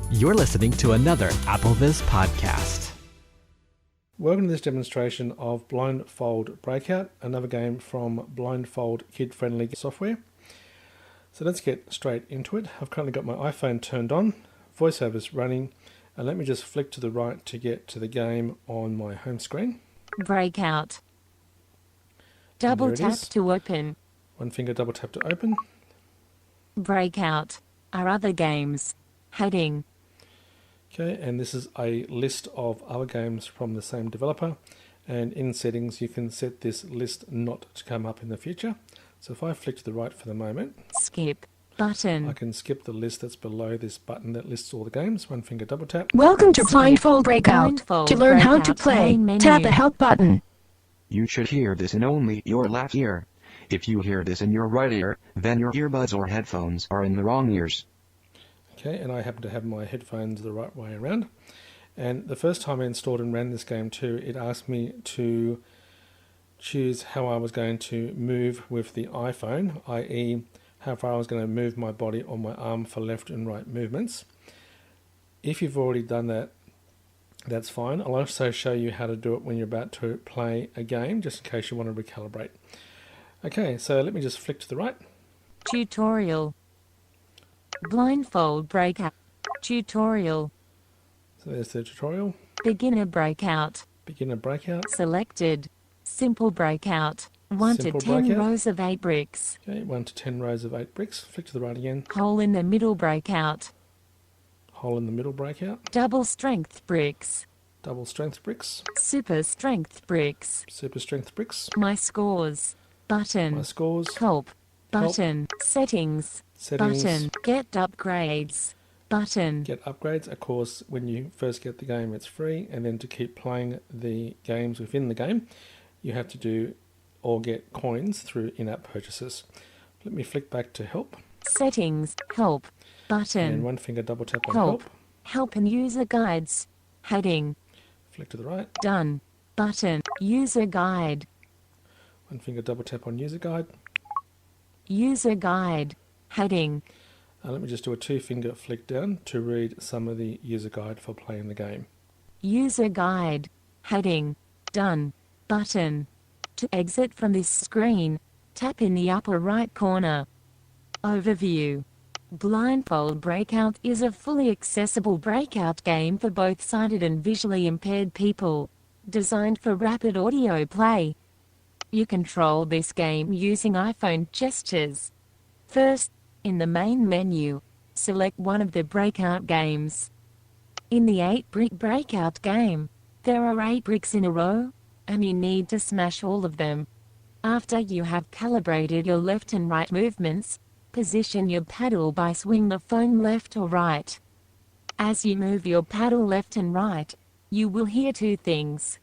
You're listening to another AppleVis podcast. Welcome to this demonstration of Blindfold Breakout, another game from Blindfold kid-friendly software. So let's get straight into it. I've currently got my iPhone turned on, voiceover's running, and let me just flick to the right to get to the game on my home screen. Breakout. Double tap to open. One finger double tap to open. Breakout. Our other games. Heading. Okay, and this is a list of other games from the same developer, and in settings you can set this list not to come up in the future. So if I flick to the right for the moment, skip button. I can skip the list that's below this button that lists all the games. One finger double tap. Welcome to Blindfold Breakout. To learn how to play, tap the help button. You should hear this in only your left ear. If you hear this in your right ear, then your earbuds or headphones are in the wrong ears. Okay, and I happen to have my headphones the right way around. And the first time I installed and ran this game too, it asked me to choose how I was going to move with the iPhone, i.e. how far I was going to move my body or my arm for left and right movements. If you've already done that, that's fine. I'll also show you how to do it when you're about to play a game, just in case you want to recalibrate. Okay, so let me just flick to the right. Tutorial. Blindfold Breakout. Tutorial. So there's the tutorial. Beginner Breakout. Beginner Breakout. Selected. Simple Breakout. 1 Simple to 10 breakout. rows of 8 bricks. Okay, 1 to 10 rows of 8 bricks. Flick to the right again. Hole in the middle breakout. Hole in the middle breakout. Double strength bricks. Double strength bricks. Super strength bricks. Super strength bricks. My scores. Button. My scores. Culp. Button. Settings. Settings. Button. Get upgrades. Button. Get upgrades. Of course, when you first get the game, it's free, and then to keep playing the games within the game, you have to do or get coins through in-app purchases. Let me flick back to help. Settings. Help. Button. And one finger double tap on Help. help. Help and user guides. Heading. Flick to the right. Done. Button. User guide. One finger double tap on user guide. User guide. Heading. Let me just do a 2-finger flick down to read some of the user guide for playing the game. User guide. Heading. Done. Button. To exit from this screen, tap in the upper right corner. Overview. Blindfold Breakout is a fully accessible breakout game for both sighted and visually impaired people, designed for rapid audio play. You control this game using iPhone gestures. First, in the main menu, select one of the breakout games. In the 8-brick breakout game, there are 8 bricks in a row, and you need to smash all of them. After you have calibrated your left and right movements, position your paddle by swing the phone left or right. As you move your paddle left and right, you will hear 2 things.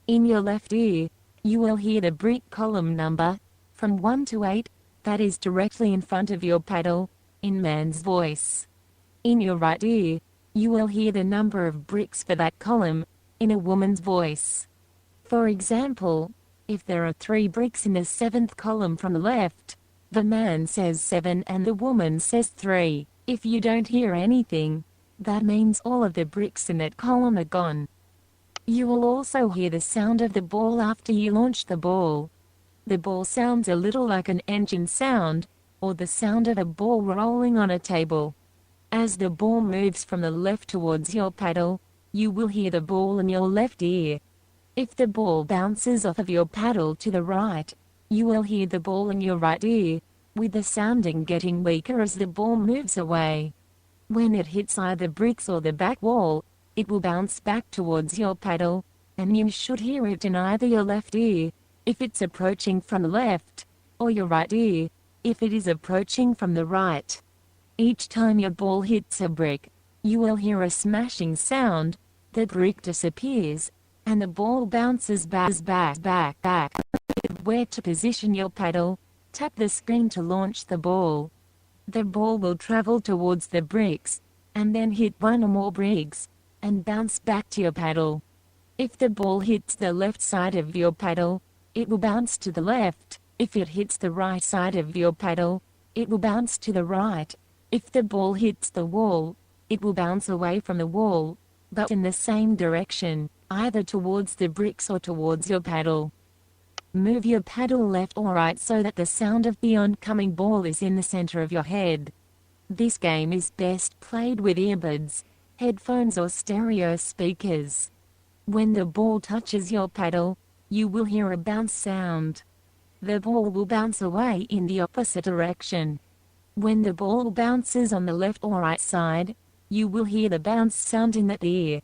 In your left ear, you will hear the brick column number, from 1 to 8, that is directly in front of your paddle, in man's voice. In your right ear, you will hear the number of bricks for that column, in a woman's voice. For example, if there are 3 bricks in the 7th column from the left, the man says 7 and the woman says 3. If you don't hear anything, that means all of the bricks in that column are gone. You will also hear the sound of the ball after you launch the ball. The ball sounds a little like an engine sound, or the sound of a ball rolling on a table. As the ball moves from the left towards your paddle, you will hear the ball in your left ear. If the ball bounces off of your paddle to the right, you will hear the ball in your right ear, with the sounding getting weaker as the ball moves away. When it hits either bricks or the back wall, it will bounce back towards your paddle, and you should hear it in either your left ear, if it's approaching from the left, or your right ear, if it is approaching from the right. Each time your ball hits a brick, you will hear a smashing sound, the brick disappears, and the ball bounces back. Where to position your paddle, tap the screen to launch the ball. The ball will travel towards the bricks, and then hit one or more bricks, and bounce back to your paddle. If the ball hits the left side of your paddle, it will bounce to the left. If it hits the right side of your paddle, it will bounce to the right. If the ball hits the wall, it will bounce away from the wall, but in the same direction, either towards the bricks or towards your paddle. Move your paddle left or right so that the sound of the oncoming ball is in the center of your head. This game is best played with earbuds, headphones or stereo speakers. When the ball touches your paddle, you will hear a bounce sound. The ball will bounce away in the opposite direction. When the ball bounces on the left or right side, you will hear the bounce sound in that ear.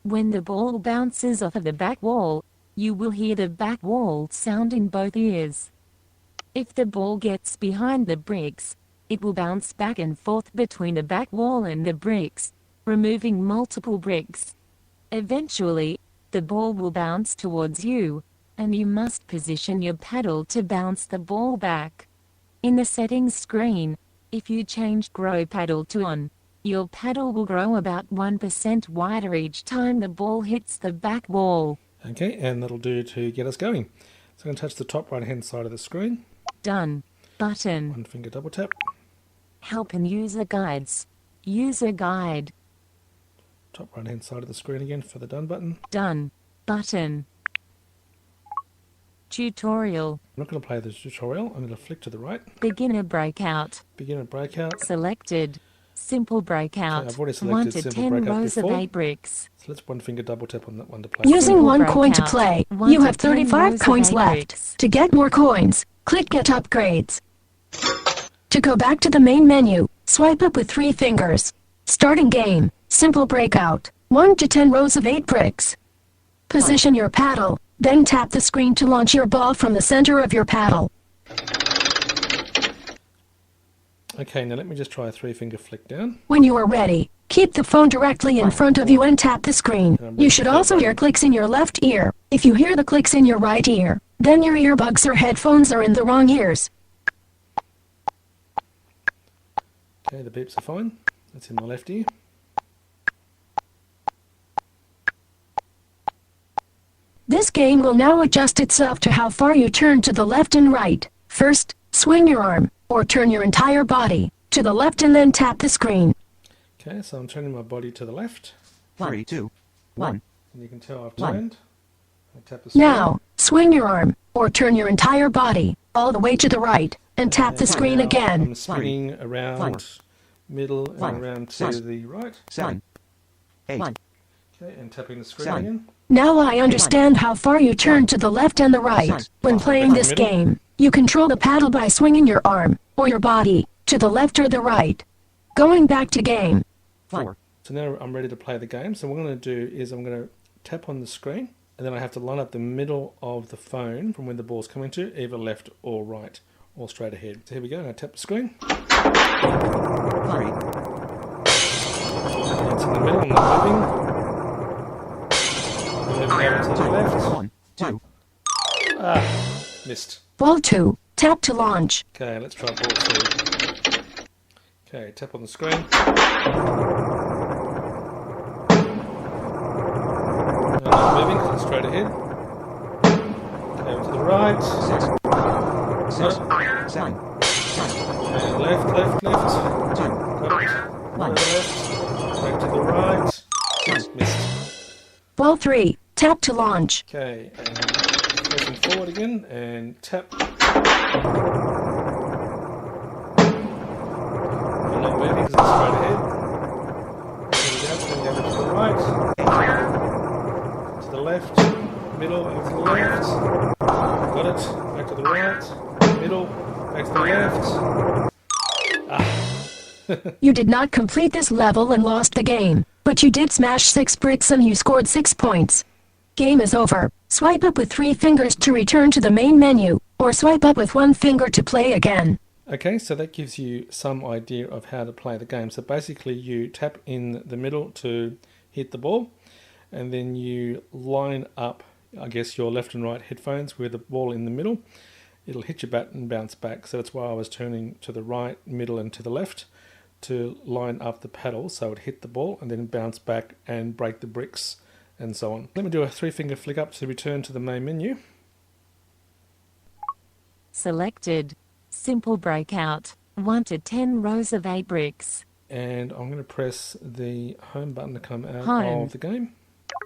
When the ball bounces off of the back wall, you will hear the back wall sound in both ears. If the ball gets behind the bricks, it will bounce back and forth between the back wall and the bricks, removing multiple bricks. Eventually, the ball will bounce towards you, and you must position your paddle to bounce the ball back. In the settings screen, if you change Grow Paddle to On, your paddle will grow about 1% wider each time the ball hits the back wall. Okay, and that'll do to get us going. So I'm going to touch the top right hand side of the screen. Done. Button. One finger double tap. Help and user guides. User guide. Top right hand side of the screen again for the done button. Done. Button. Tutorial. I'm not going to play the tutorial. I'm going to flick to the right. Beginner breakout. Beginner breakout. Selected. Simple breakout. Okay, I've already 1 selected to simple 10 breakout rows before. of 8 bricks. So let's one finger double tap on that one to play. Using Simple 1 coin to breakout. play, 1 you to have 10 rows 35 of coins 8 left. bricks. To get more coins, click Get Upgrades. To go back to the main menu, swipe up with 3 fingers. Starting game, Simple Breakout, 1 to 10 rows of 8 bricks. Position your paddle, then tap the screen to launch your ball from the center of your paddle. Okay, now let me just try a 3 finger flick down. When you are ready, keep the phone directly in front of you and tap the screen. You should also hear clicks in your left ear. If you hear the clicks in your right ear, then your earbuds or headphones are in the wrong ears. Okay, the beeps are fine. That's in my left ear. This game will now adjust itself to how far you turn to the left and right. First, swing your arm, or turn your entire body, to the left and then tap the screen. Okay, so I'm turning my body to the left. 3, 2, 1. And you can tell I've turned. I tap the screen. Now, swing your arm, or turn your entire body, all the way to the right, and tap the screen Now again. I'm spinning around, middle, and around to the right. 7, 8. Okay, and tapping the screen 7. again. Now I understand how far you turn to the left and the right. When playing this game, you control the paddle by swinging your arm, or your body, to the left or the right. Going back to game. 4. So now I'm ready to play the game. So what I'm going to do is I'm going to tap on the screen, and then I have to line up the middle of the phone from where the ball's coming to, either left or right, or straight ahead. So here we go, and I tap the screen. 3. It's in the middle, I'm not moving. I'm moving over to the left. 1, 2. Missed. Ball 2. Tap to launch. Okay, let's try ball 2. Okay, tap on the screen. No, not moving, so it's straight ahead. Over to the right. 6, 7, And left. 2, Got it. Over the left. Back to the right. Missed. Ball 3. Tap to launch. Okay, and pressing forward again, and tap. I'm not moving because it's straight ahead. There we go, over to the right. To the left. Middle, over to the left. Got it. Back to the right. Middle, back to the left. You did not complete this level and lost the game, but you did smash 6 bricks and you scored 6 points. Game is over. Swipe up with 3 fingers to return to the main menu, or swipe up with 1 finger to play again. Okay, so that gives you some idea of how to play the game. So basically you tap in the middle to hit the ball, and then you line up, I guess, your left and right headphones with the ball in the middle. It'll hit your bat and bounce back. So that's why I was turning to the right, middle, and to the left to line up the paddle so it would hit the ball and then bounce back and break the bricks and so on. Let me do a 3 finger flick up to return to the main menu. Selected. Simple breakout. 1 to 10 rows of 8 bricks. and I'm going to press the home button to come out Home. of the game.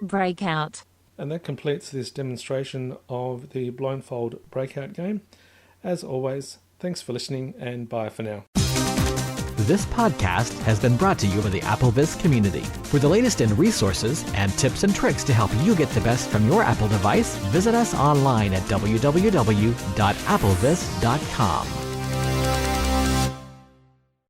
Breakout. And that completes this demonstration of the Blindfold Breakout game. As always, thanks for listening, and bye for now. This podcast has been brought to you by the AppleVis community. For the latest in resources and tips and tricks to help you get the best from your Apple device, visit us online at www.applevis.com.